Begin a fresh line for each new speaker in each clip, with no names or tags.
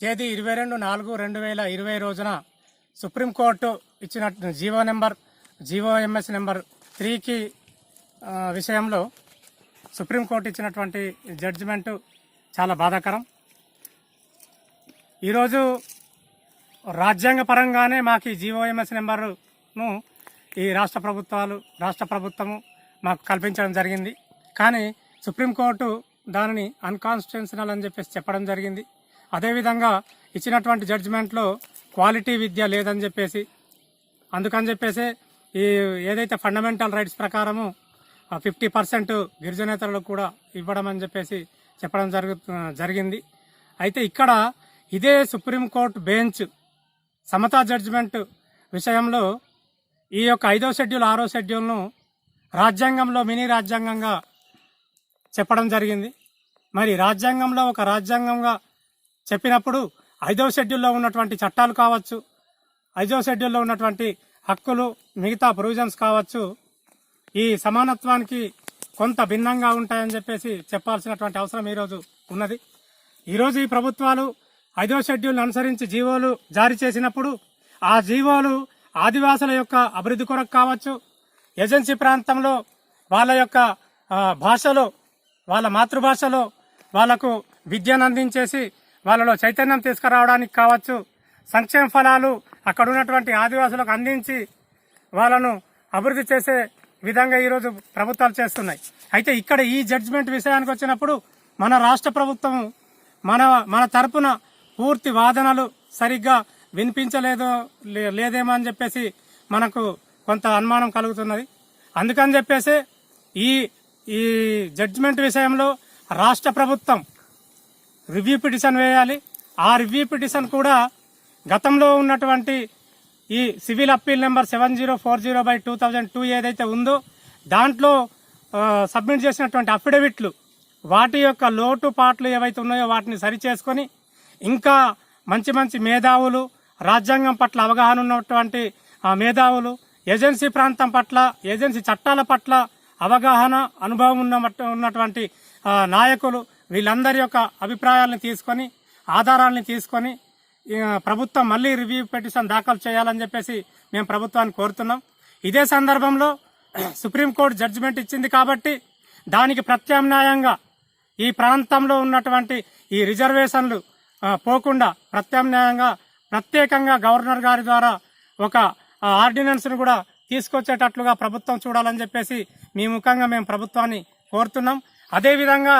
తేదీ 22/4/2020 రోజున సుప్రీంకోర్టు ఇచ్చిన జీవోఎంఎస్ నెంబర్ 3కి విషయంలో సుప్రీంకోర్టు ఇచ్చినటువంటి జడ్జిమెంటు చాలా బాధాకరం. ఈరోజు రాజ్యాంగ పరంగానే మాకు ఈ జీవోఎంఎస్ నెంబరును ఈ రాష్ట్ర ప్రభుత్వము మాకు కల్పించడం జరిగింది. కానీ సుప్రీంకోర్టు దానిని అన్కాన్స్టిట్యూషనల్ అని చెప్పేసి చెప్పడం జరిగింది. అదేవిధంగా ఇచ్చినటువంటి జడ్జిమెంట్లో క్వాలిటీ విద్య లేదని చెప్పేసి, అందుకని చెప్పేసి ఈ ఏదైతే ఫండమెంటల్ రైట్స్ ప్రకారము 50% గిరిజనేతరులకు కూడా ఇవ్వడం అని చెప్పేసి చెప్పడం జరిగింది. అయితే ఇక్కడ ఇదే సుప్రీంకోర్టు బెంచ్ సమతా జడ్జిమెంట్ విషయంలో ఈ యొక్క 5వ షెడ్యూల్ 6వ షెడ్యూల్ను రాజ్యాంగంలో మినీ రాజ్యాంగంగా చెప్పడం జరిగింది. మరి రాజ్యాంగంలో ఒక రాజ్యాంగంగా చెప్పినప్పుడు 5వ షెడ్యూల్లో ఉన్నటువంటి చట్టాలు కావచ్చు, 5వ షెడ్యూల్లో ఉన్నటువంటి హక్కులు, మిగతా ప్రొవిజన్స్ కావచ్చు, ఈ సమానత్వానికి కొంత భిన్నంగా ఉంటాయని చెప్పేసి చెప్పాల్సినటువంటి అవసరం ఈరోజు ఉన్నది. ఈరోజు ఈ ప్రభుత్వాలు 5వ షెడ్యూల్ను అనుసరించి జీవోలు జారీ చేసినప్పుడు ఆ జీవోలు ఆదివాసుల యొక్క అభివృద్ధి కొరకు కావచ్చు, ఏజెన్సీ ప్రాంతంలో వాళ్ళ యొక్క భాషలో, వాళ్ళ మాతృభాషలో వాళ్లకు విద్యను అందించేసి వాళ్ళలో చైతన్యం తీసుకురావడానికి కావచ్చు, సంక్షేమ ఫలాలు అక్కడ ఉన్నటువంటి ఆదివాసులకు అందించి వాళ్ళను అభివృద్ధి చేసే విధంగా ఈరోజు ప్రభుత్వాలు చేస్తున్నాయి. అయితే ఇక్కడ ఈ జడ్జిమెంట్ విషయానికి వచ్చినప్పుడు మన రాష్ట్ర ప్రభుత్వం మన తరపున పూర్తి వాదనలు సరిగ్గా లేదేమో అని చెప్పేసి మనకు కొంత అనుమానం కలుగుతున్నది. అందుకని చెప్పేసి ఈ జడ్జిమెంట్ విషయంలో రాష్ట్ర ప్రభుత్వం రివ్యూ పిటిషన్ వేయాలి. ఆ రివ్యూ పిటిషన్ కూడా గతంలో ఉన్నటువంటి ఈ సివిల్ అప్పీల్ నెంబర్ 7040/2002 ఏదైతే ఉందో దాంట్లో సబ్మిట్ చేసినటువంటి అఫిడవిట్లు వాటి యొక్క లోటుపాట్లు ఏవైతే ఉన్నాయో వాటిని సరిచేసుకొని ఇంకా మంచి మేధావులు, రాజ్యాంగం పట్ల అవగాహన ఉన్నటువంటి మేధావులు, ఏజెన్సీ ప్రాంతం పట్ల, ఏజెన్సీ చట్టాల పట్ల అవగాహన, అనుభవం ఉన్నటువంటి నాయకులు, వీళ్ళందరి యొక్క అభిప్రాయాలను తీసుకొని, ఆధారాలను తీసుకొని ప్రభుత్వం మళ్లీ రివ్యూ పిటిషన్ దాఖలు చేయాలని చెప్పేసి మేము ప్రభుత్వాన్ని కోరుతున్నాం. ఇదే సందర్భంలో సుప్రీంకోర్టు జడ్జిమెంట్ ఇచ్చింది కాబట్టి దానికి ప్రత్యామ్నాయంగా ఈ ప్రాంతంలో ఉన్నటువంటి ఈ రిజర్వేషన్లు పోకుండా ప్రత్యేకంగా గవర్నర్ గారి ద్వారా ఒక ఆర్డినెన్స్ ను కూడా తీసుకొచ్చేటట్లుగా ప్రభుత్వం చూడాలని చెప్పేసి మీ ముఖంగా మేము ప్రభుత్వాన్ని కోరుతున్నాం. అదేవిధంగా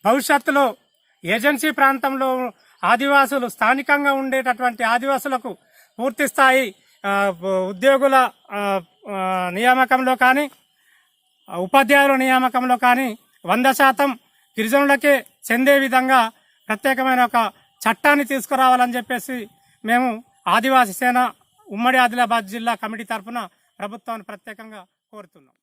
భవిష్యత్తులో ఏజెన్సీ ప్రాంతంలో ఆదివాసులు, స్థానికంగా ఉండేటటువంటి ఆదివాసులకు పూర్తి స్థాయి ఉద్యోగుల నియామకంలో కానీ, ఉపాధ్యాయుల నియామకంలో కానీ 100% గిరిజనులకే చెందే విధంగా ప్రత్యేకమైన ఒక చట్టాన్ని తీసుకురావాలని చెప్పేసి మేము ఆదివాసీ సేన ఉమ్మడి ఆదిలాబాద్ జిల్లా కమిటీ తరఫున ప్రభుత్వాన్ని ప్రత్యేకంగా కోరుతున్నాం.